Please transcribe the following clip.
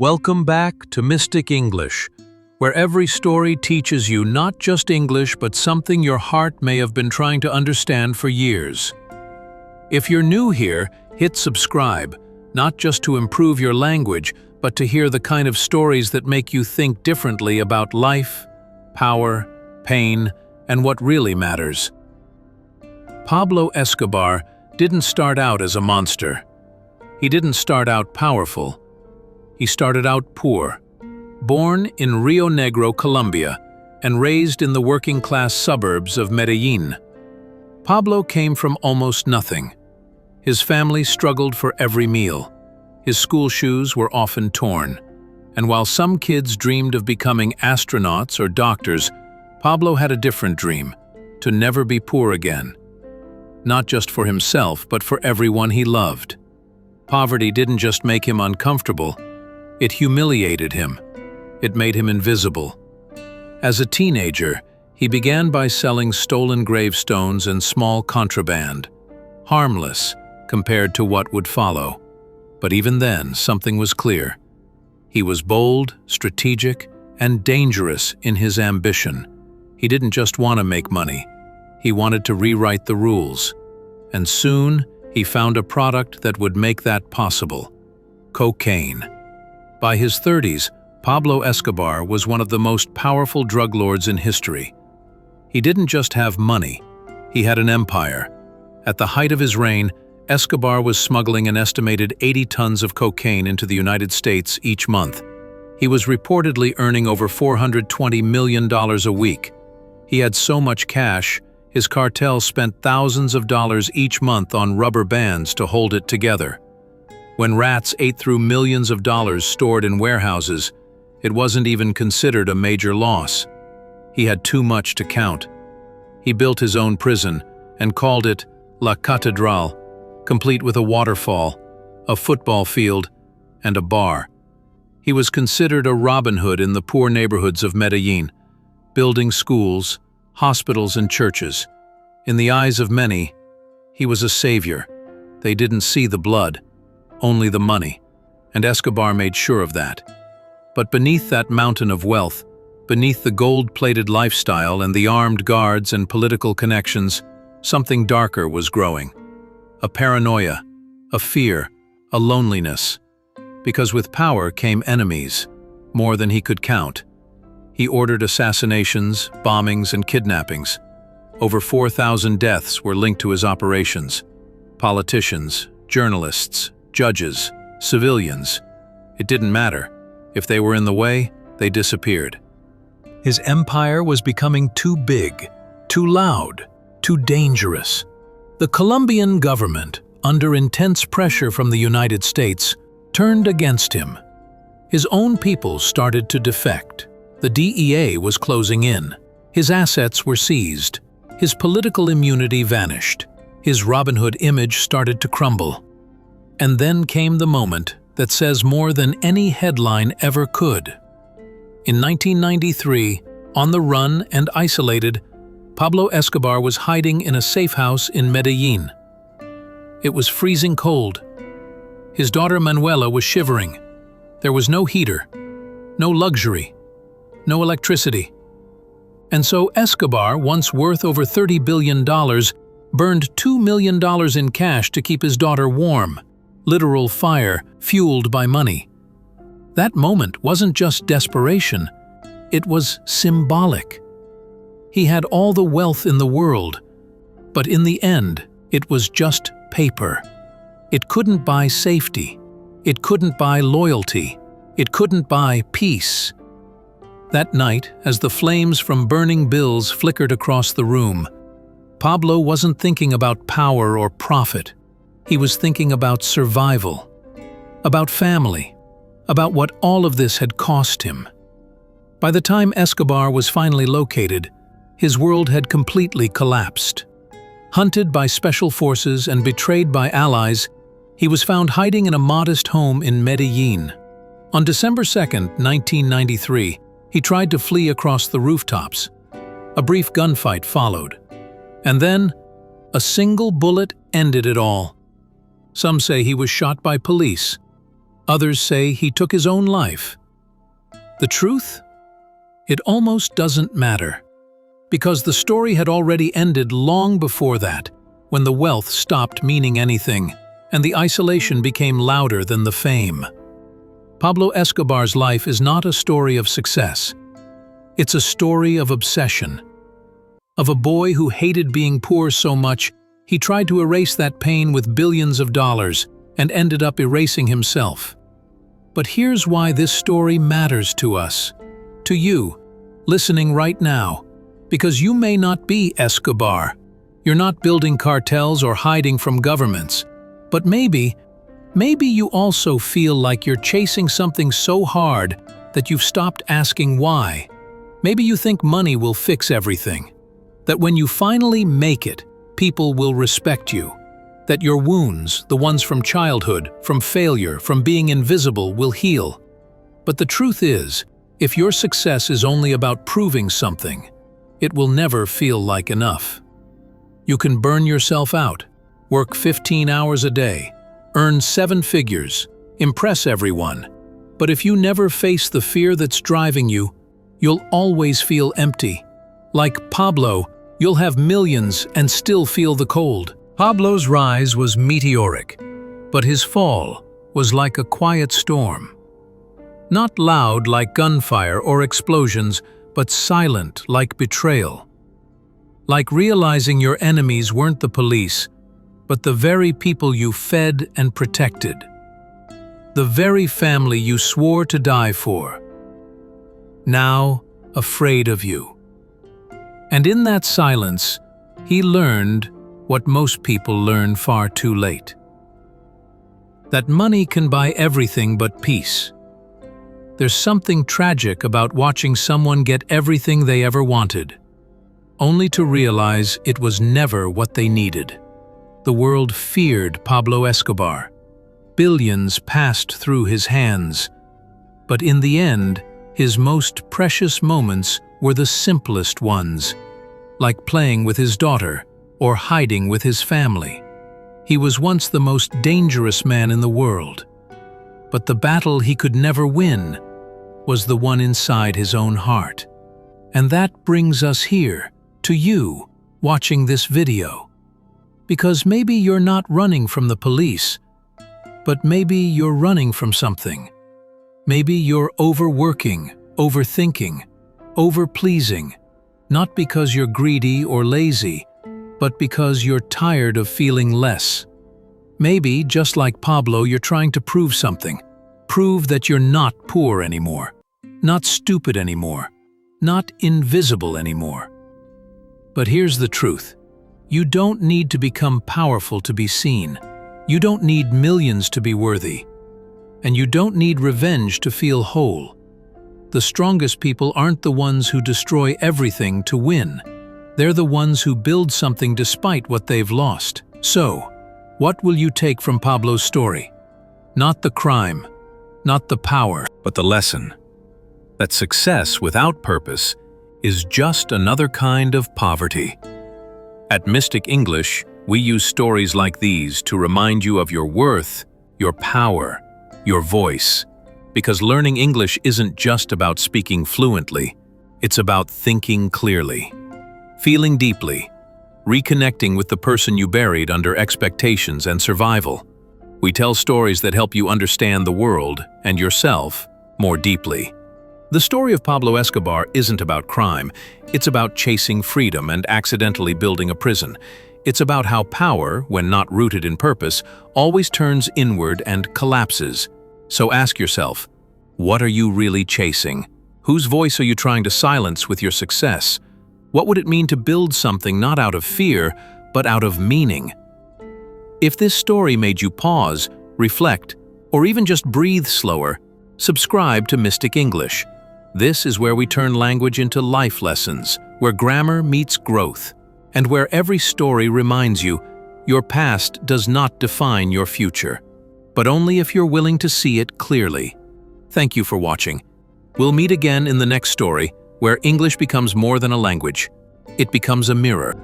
Welcome back to Mystic English, where every story teaches you not just English but something your heart may have been trying to understand for years. If you're new here, hit subscribe, not just to improve your language, but to hear the kind of stories that make you think differently about life, power, pain, and what really matters. Pablo Escobar didn't start out as a monster. He didn't start out powerful. He started out poor. Born in Rio Negro, Colombia, and raised in the working-class suburbs of Medellin, Pablo came from almost nothing. His family struggled for every meal. His school shoes were often torn. And while some kids dreamed of becoming astronauts or doctors, Pablo had a different dream: to never be poor again. Not just for himself, but for everyone he loved. Poverty didn't just make him uncomfortable, it humiliated him. It made him invisible. As a teenager, he began by selling stolen gravestones and small contraband. Harmless compared to what would follow. But even then, something was clear. He was bold, strategic, and dangerous in his ambition. He didn't just want to make money. He wanted to rewrite the rules. And soon, he found a product that would make that possible: cocaine. By his 30s, Pablo Escobar was one of the most powerful drug lords in history. He didn't just have money, he had an empire. At the height of his reign, Escobar was smuggling an estimated 80 tons of cocaine into the United States each month. He was reportedly earning over $420 million a week. He had so much cash, his cartel spent thousands of dollars each month on rubber bands to hold it together. When rats ate through millions of dollars stored in warehouses, it wasn't even considered a major loss. He had too much to count. He built his own prison and called it La Catedral, complete with a waterfall, a football field, and a bar. He was considered a Robin Hood in the poor neighborhoods of Medellin, building schools, hospitals, and churches. In the eyes of many, he was a savior. They didn't see the blood, only the money, and Escobar made sure of that. But beneath that mountain of wealth, beneath the gold-plated lifestyle and the armed guards and political connections, something darker was growing. A paranoia, a fear, a loneliness. Because with power came enemies, more than he could count. He ordered assassinations, bombings, and kidnappings. Over 4,000 deaths were linked to his operations. Politicians, journalists, judges, civilians. It didn't matter. If they were in the way, they disappeared. His empire was becoming too big, too loud, too dangerous. The Colombian government, under intense pressure from the United States, turned against him. His own people started to defect. The DEA was closing in. His assets were seized. His political immunity vanished. His Robin Hood image started to crumble. And then came the moment that says more than any headline ever could. In 1993, on the run and isolated, Pablo Escobar was hiding in a safe house in Medellin. It was freezing cold. His daughter Manuela was shivering. There was no heater, no luxury, no electricity. And so Escobar, once worth over $30 billion, burned $2 million in cash to keep his daughter warm. Literal fire, fueled by money. That moment wasn't just desperation, it was symbolic. He had all the wealth in the world, but in the end, it was just paper. It couldn't buy safety. It couldn't buy loyalty. It couldn't buy peace. That night, as the flames from burning bills flickered across the room, Pablo wasn't thinking about power or profit. He was thinking about survival, about family, about what all of this had cost him. By the time Escobar was finally located, his world had completely collapsed. Hunted by special forces and betrayed by allies, he was found hiding in a modest home in Medellin. On December 2, 1993, he tried to flee across the rooftops. A brief gunfight followed. And then, a single bullet ended it all. Some say he was shot by police. Others say he took his own life. The truth? It almost doesn't matter, because the story had already ended long before that, when the wealth stopped meaning anything, and the isolation became louder than the fame. Pablo Escobar's life is not a story of success. It's a story of obsession. Of a boy who hated being poor so much, he tried to erase that pain with billions of dollars and ended up erasing himself. But here's why this story matters to us, to you, listening right now, because you may not be Escobar. You're not building cartels or hiding from governments. But maybe you also feel like you're chasing something so hard that you've stopped asking why. Maybe you think money will fix everything, that when you finally make it, people will respect you, that your wounds, the ones from childhood, from failure, from being invisible, will heal. But the truth is, if your success is only about proving something, it will never feel like enough. You can burn yourself out, work 15 hours a day, earn 7 figures, impress everyone. But if you never face the fear that's driving you, you'll always feel empty. Like Pablo, you'll have millions and still feel the cold. Pablo's rise was meteoric, but his fall was like a quiet storm. Not loud like gunfire or explosions, but silent like betrayal. Like realizing your enemies weren't the police, but the very people you fed and protected. The very family you swore to die for. Now afraid of you. And in that silence, he learned what most people learn far too late. That money can buy everything but peace. There's something tragic about watching someone get everything they ever wanted, only to realize it was never what they needed. The world feared Pablo Escobar. Billions passed through his hands. But in the end, his most precious moments were the simplest ones, like playing with his daughter or hiding with his family. He was once the most dangerous man in the world. But the battle he could never win was the one inside his own heart. And that brings us here, to you, watching this video. Because maybe you're not running from the police, but maybe you're running from something. Maybe you're overworking, overthinking, overpleasing, not because you're greedy or lazy, but because you're tired of feeling less. Maybe, just like Pablo, you're trying to prove something. Prove that you're not poor anymore, not stupid anymore, not invisible anymore. But here's the truth. You don't need to become powerful to be seen. You don't need millions to be worthy. And you don't need revenge to feel whole. The strongest people aren't the ones who destroy everything to win. They're the ones who build something despite what they've lost. So, what will you take from Pablo's story? Not the crime, not the power, but the lesson. That success without purpose is just another kind of poverty. At Mystic English, we use stories like these to remind you of your worth, your power, your voice. Because learning English isn't just about speaking fluently, it's about thinking clearly, feeling deeply, reconnecting with the person you buried under expectations and survival. We tell stories that help you understand the world and yourself more deeply. The story of Pablo Escobar isn't about crime. It's about chasing freedom and accidentally building a prison. It's about how power, when not rooted in purpose, always turns inward and collapses. So ask yourself, what are you really chasing? Whose voice are you trying to silence with your success? What would it mean to build something not out of fear, but out of meaning? If this story made you pause, reflect, or even just breathe slower, subscribe to Mystic English. This is where we turn language into life lessons, where grammar meets growth, and where every story reminds you your past does not define your future, but only if you're willing to see it clearly. Thank you for watching. We'll meet again in the next story, where English becomes more than a language. It becomes a mirror.